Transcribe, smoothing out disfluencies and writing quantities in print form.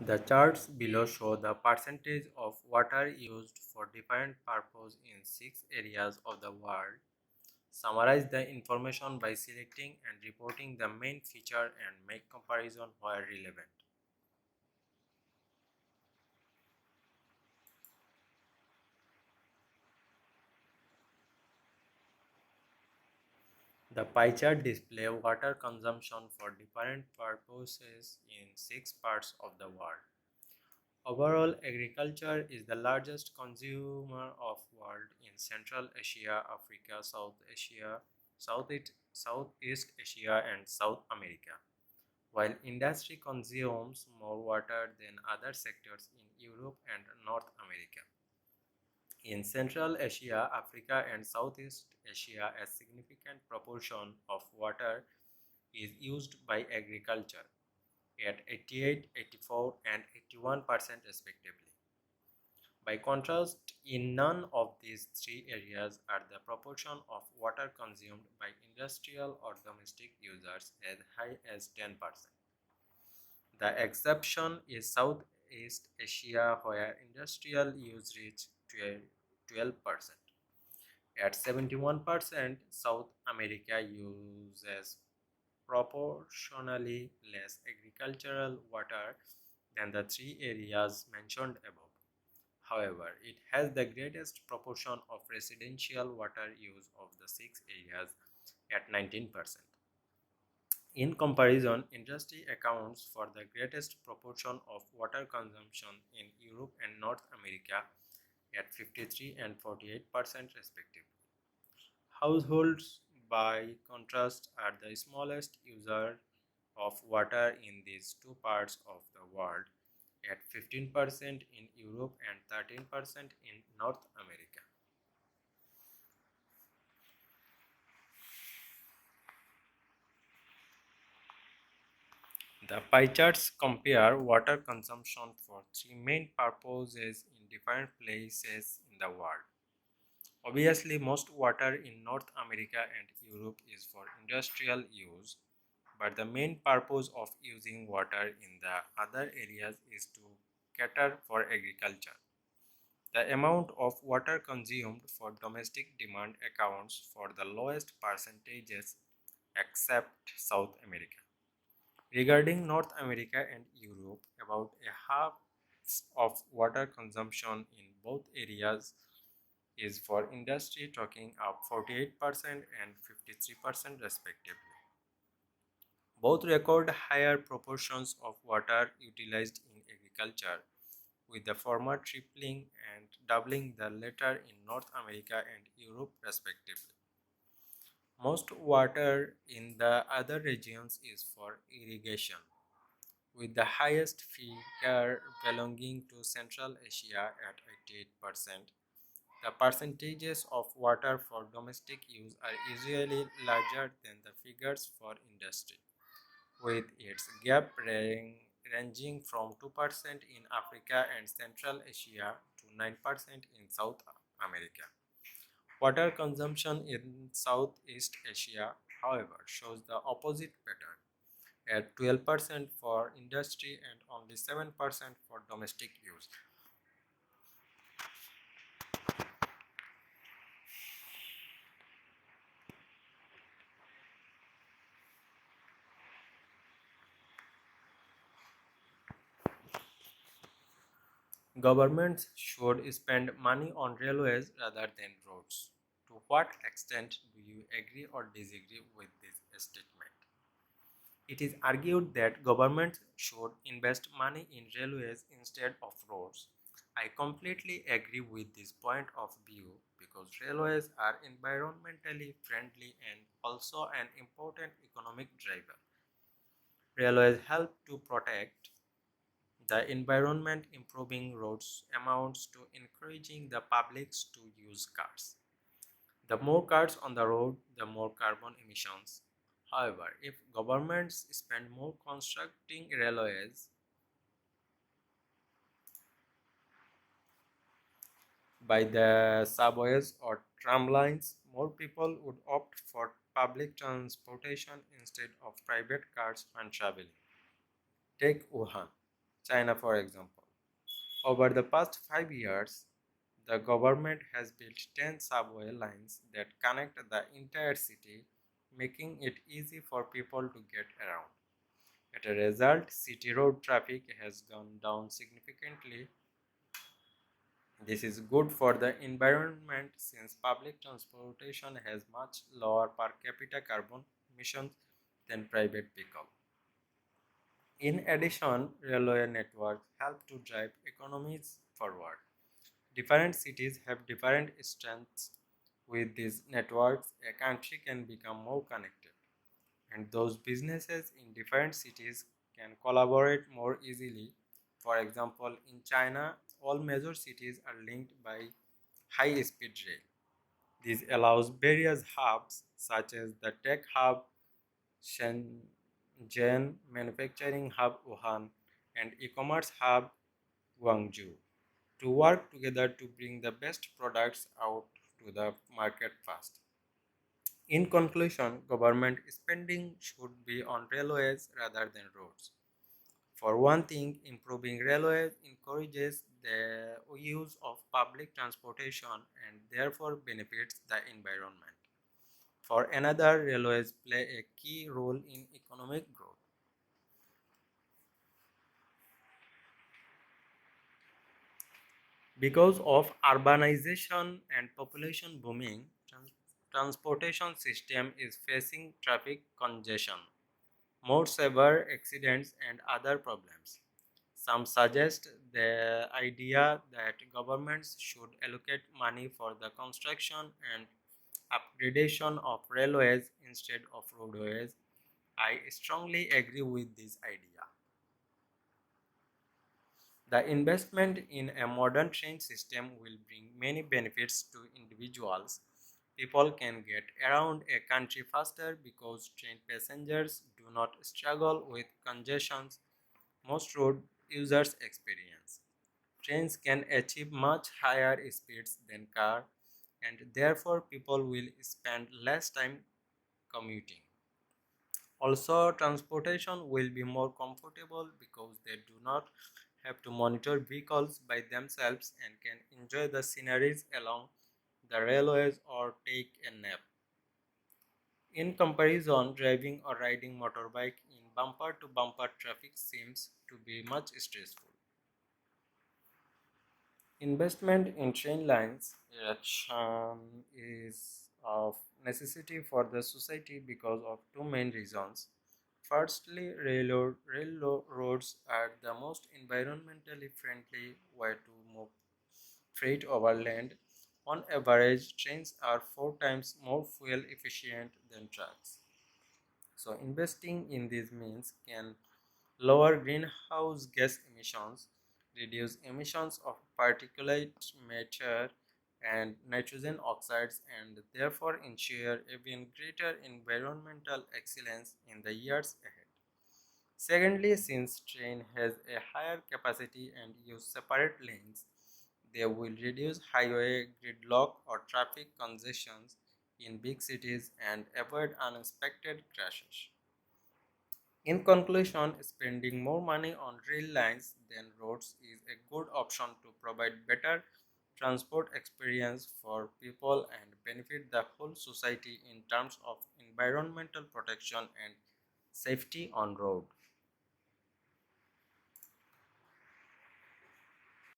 The charts below show the percentage of water used for different purposes in 6 areas of the world. Summarize the information by selecting and reporting the main feature and make comparison where relevant. The pie chart displays water consumption for different purposes in 6 parts of the world. Overall, agriculture is the largest consumer of world in Central Asia, Africa, Southeast Asia, and South America, while industry consumes more water than other sectors in Europe and North America. In Central Asia, Africa, and Southeast Asia, a significant proportion of water is used by agriculture at 88, 84, and 81% respectively. By contrast, in none of these three areas are the proportion of water consumed by industrial or domestic users as high as 10%. The exception is Southeast Asia, where industrial use reached 12%. At 71%, South America uses proportionally less agricultural water than the three areas mentioned above. However, it has the greatest proportion of residential water use of the 6 areas at 19%. In comparison, industry accounts for the greatest proportion of water consumption in Europe and North America at 53 and 48% respectively. Households, by contrast, are the smallest user of water in these two parts of the world at 15% in Europe and 13% in North America. The pie charts compare water consumption for three main purposes in different places in the world. Obviously, most water in North America and Europe is for industrial use, but the main purpose of using water in the other areas is to cater for agriculture. The amount of water consumed for domestic demand accounts for the lowest percentages except South America. Regarding North America and Europe, about a half of water consumption in both areas is for industry, taking up 48% and 53% respectively. Both record higher proportions of water utilized in agriculture, with the former tripling and doubling the latter in North America and Europe respectively. Most water in the other regions is for irrigation, with the highest figure belonging to Central Asia at 88%. The percentages of water for domestic use are usually larger than the figures for industry, with its gap ranging from 2% in Africa and Central Asia to 9% in South America. Water consumption in Southeast Asia, however, shows the opposite pattern at 12% for industry and only 7% for domestic use. Governments should spend money on railways rather than roads. To what extent do you agree or disagree with this statement? It is argued that governments should invest money in railways instead of roads. I completely agree with this point of view because railways are environmentally friendly and also an important economic driver. Railways help to protect the environment. Improving roads amounts to encouraging the public to use cars. The more cars on the road, the more carbon emissions. However, if governments spend more constructing railways by the subways or tram lines, more people would opt for public transportation instead of private cars when traveling. Take Wuhan, China, for example. Over the past 5 years, the government has built 10 subway lines that connect the entire city, making it easy for people to get around. As a result, city road traffic has gone down significantly. This is good for the environment since public transportation has much lower per capita carbon emissions than private vehicles. In addition, railway networks help to drive economies forward. Different cities have different strengths. With these networks, a country can become more connected, and those businesses in different cities can collaborate more easily. For example, in China, all major cities are linked by high speed rail. This allows various hubs such as the tech hub Shenzhen, manufacturing hub Wuhan, and e-commerce hub Guangzhou to work together to bring the best products out to the market fast. In conclusion, government spending should be on railways rather than roads. For one thing, improving railways encourages the use of public transportation and therefore benefits the environment. For another, railways play a key role in economic growth. Because of urbanization and population booming, transportation system is facing traffic congestion, more severe accidents and other problems. Some suggest the idea that governments should allocate money for the construction and upgradation of railways instead of roadways. I strongly agree with this idea. The investment in a modern train system will bring many benefits to individuals. People can get around a country faster because train passengers do not struggle with congestions most road users experience. Trains can achieve much higher speeds than cars, and therefore people will spend less time commuting. Also, transportation will be more comfortable because they do not have to monitor vehicles by themselves and can enjoy the sceneries along the railways or take a nap. In comparison, driving or riding motorbike in bumper to bumper traffic seems to be much stressful. Investment in train lines is of necessity for the society because of two main reasons. Firstly, railroads are the most environmentally friendly way to move freight over land. On average, trains are 4 times more fuel efficient than trucks. So, investing in these means can lower greenhouse gas emissions, reduce emissions of particulate matter and nitrogen oxides, and therefore ensure even greater environmental excellence in the years ahead. Secondly, since train has a higher capacity and use separate lanes, they will reduce highway gridlock or traffic congestions in big cities and avoid unexpected crashes. In conclusion, spending more money on rail lines than roads is a good option to provide better transport experience for people and benefit the whole society in terms of environmental protection and safety on road.